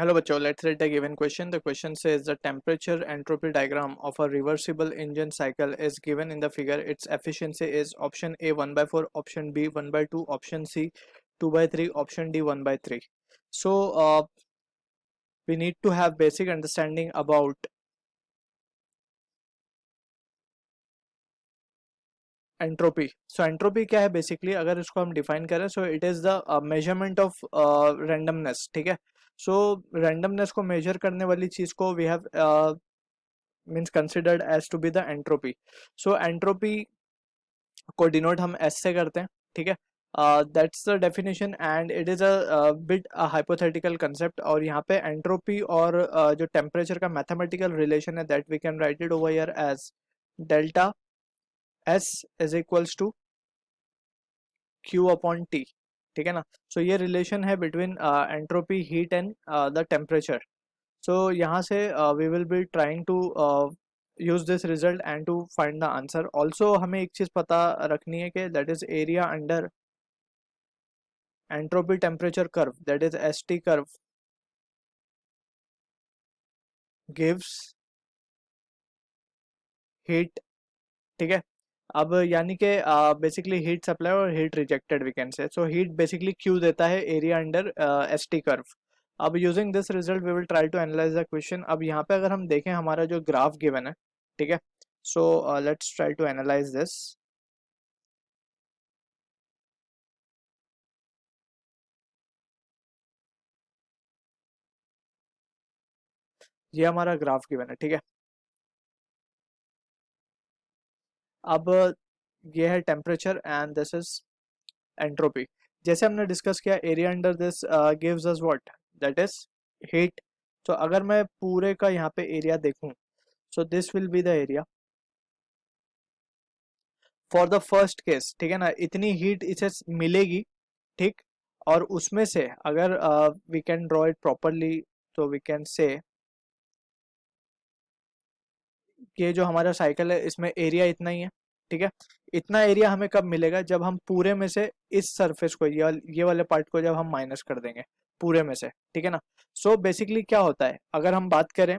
Hello bachcho, let's read the given question. The question says the temperature entropy diagram of a reversible engine cycle is given in the figure. Its efficiency is option A 1 by 4, option B 1 by 2, option C 2 by 3, option D 1 by 3. So we need to have basic understanding about entropy. So entropy क्या है basically, अगर इसको हम define करें so it is the measurement of randomness. ठीक है, सो randomness को major करने वाली चीज को we have means considered as to be the entropy. So entropy को डिनोट हम एस से करते हैं. ठीक है, that's the definition and it is a bit a hypothetical concept. और यहाँ पे एंट्रोपी और जो टेम्परेचर का मैथमेटिकल रिलेशन है that we can write it over here as delta S is equals to Q upon T. ठीक है ना. सो ये रिलेशन है between entropy, heat and the temperature. So यहाँ से we will be trying to use this result and to find the answer. Also हमें एक चीज पता रखनी है कि that is area under entropy temperature curve, that is ST curve gives heat. ठीक है, अब यानी कि बेसिकली हीट सप्लाई और heat rejected we can say. So heat basically Q देता है एरिया अंडर ST कर्व. अब using this result we will try to analyse the question. अब यहाँ पे अगर हम देखें हमारा जो ग्राफ गिवन है, ठीक है, so let's try to analyse this. ये हमारा ग्राफ गिवन है. ठीक है, अब ये है temperature and this is entropy. जैसे हमने डिस्कस किया area under this gives us what, that is heat. तो अगर मैं पूरे का यहाँ पे एरिया देखूं so this will be the area for the first case. ठीक है ना, इतनी हीट इसे मिलेगी. ठीक, और उसमें से अगर we can draw it properly तो वी कैन से ये जो हमारा साइकिल है इसमें एरिया इतना ही है. ठीक है, इतना एरिया हमें कब मिलेगा, जब हम पूरे में से इस सरफेस को ये वाले पार्ट को जब हम माइनस कर देंगे पूरे में से. ठीक है ना. सो बेसिकली क्या होता है, अगर हम बात करें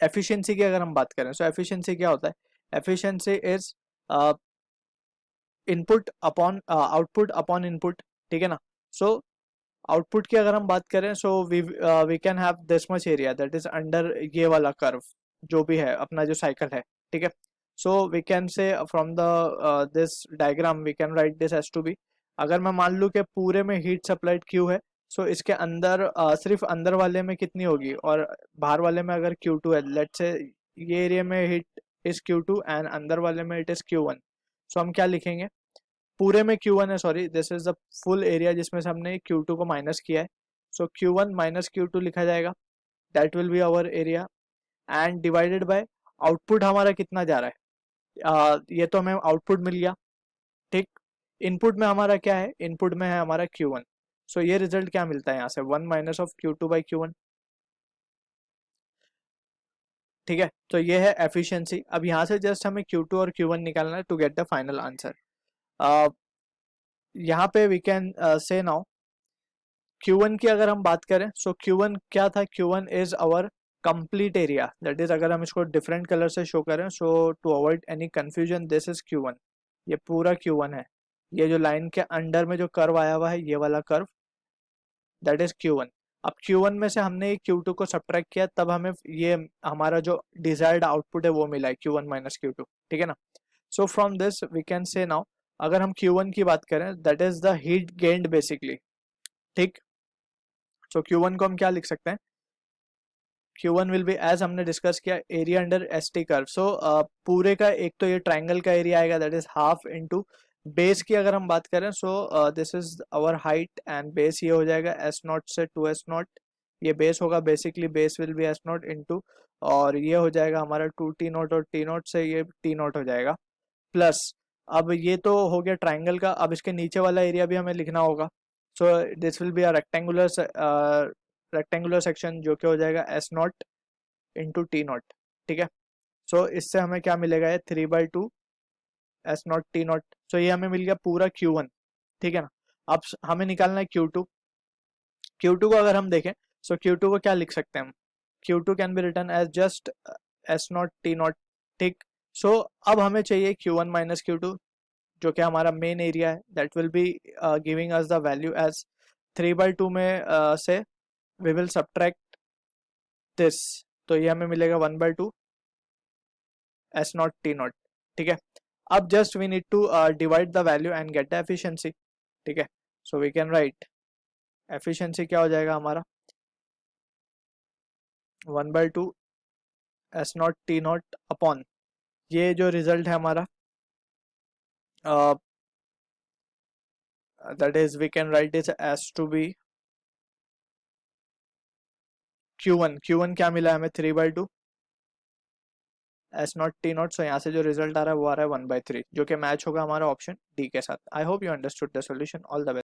एफिशिएंसी की, अगर हम बात करें सो एफिशिएंसी क्या होता है, efficiency is input upon output upon input. ठीक है ना. सो आउटपुट की अगर हम बात करें so we can have this much area that is under ये वाला कर्व जो भी है अपना जो साइकिल है. ठीक है, so we can say from the this diagram we can write this as to be. अगर मैं मान लूँ कि पूरे में हीट सप्लाइड क्यू है सो इसके अंदर सिर्फ अंदर वाले में कितनी होगी और बाहर वाले में अगर Q2 है, लेट्स से ये एरिया में हीट इज Q2 एंड अंदर वाले में इट इज Q1. सो हम क्या लिखेंगे, पूरे में Q1 है, sorry this is the full area जिसमें से हमने Q2 को माइनस किया है. सो Q1 माइनस Q2 लिखा जाएगा, that will be our area and divided by output हमारा कितना जा रहा है. ये तो हमें आउटपुट मिल गया. ठीक, इनपुट में हमारा क्या है, इनपुट में है हमारा Q1. सो ये रिजल्ट क्या मिलता है यहाँ से, 1 minus of Q2 by Q1. ठीक है, तो ये है एफिशिएंसी. अब यहाँ से जस्ट हमें Q2 और Q1 निकालना है to get the final answer. यहाँ पे we can say now Q1 की अगर हम बात करें सो Q1 क्या था, Q1 is our complete area. That is अगर हम इसको डिफरेंट कलर से शो करें so to avoid any confusion this is Q1. ये पूरा Q1 है. ये जो लाइन के अंडर में जो कर्व आया हुआ है ये वाला कर्व दैट इज Q1. अब Q1 में से हमने Q2 को सब्ट्रैक्ट किया तब हमें ये हमारा जो डिजायर्ड आउटपुट है वो मिला है Q1 माइनस Q2. ठीक है ना. So from this we can say now अगर हम Q1 की बात करें that is the heat gained basically. ठीक, सो Q1 को हम क्या लिख सकते हैं, Q1 विल बी एज हमने डिस्कस किया area under ST curve. So पूरे का एक तो ये ट्राइंगल का एरिया आएगा that is half into base की अगर हम बात करें so this is our height and base ये हो जाएगा S0 से 2S0. ये बेस होगा basically, base will be S0 into और ये हो जाएगा हमारा 2T0 और T0 से ये T0 हो जाएगा प्लस. अब ये तो हो गया ट्राइंगल का. अब इसके नीचे वाला एरिया भी हमें लिखना होगा. So this will be a rectangular section जो कि हो जाएगा S0 इंटू T0. ठीक है, सो इससे हमें क्या मिलेगा, ये 3/2 S0 T0. सो ये हमें मिल गया पूरा Q1. ठीक है ना. अब हमें निकालना है Q2. Q2 को अगर हम देखें सो Q2 को क्या लिख सकते हैं हम? Q2 can be written as just S naught T naught, ठीक। सो अब हमें चाहिए Q1 माइनस Q2 जो कि हमारा मेन एरिया है, that will be giving us the value as 3/2 में से वी विल सब्ट्रैक्ट दिस, तो ये हमें मिलेगा 1/2 S नॉट T नॉट, ठीक है। अब just we need to divide the value and get the efficiency, ठीक है। So we can write efficiency क्या हो जाएगा हमारा 1/2 S naught T naught upon, ये जो रिजल्ट है हमारा that is we can write this as to be Q1 क्या मिला हमें 3/2 S नॉट T नॉट। सो यहाँ से जो रिजल्ट आ रहा है वो आ रहा है 1/3, जो कि मैच होगा हमारा ऑप्शन डी के साथ। I hope you understood the solution. All the best.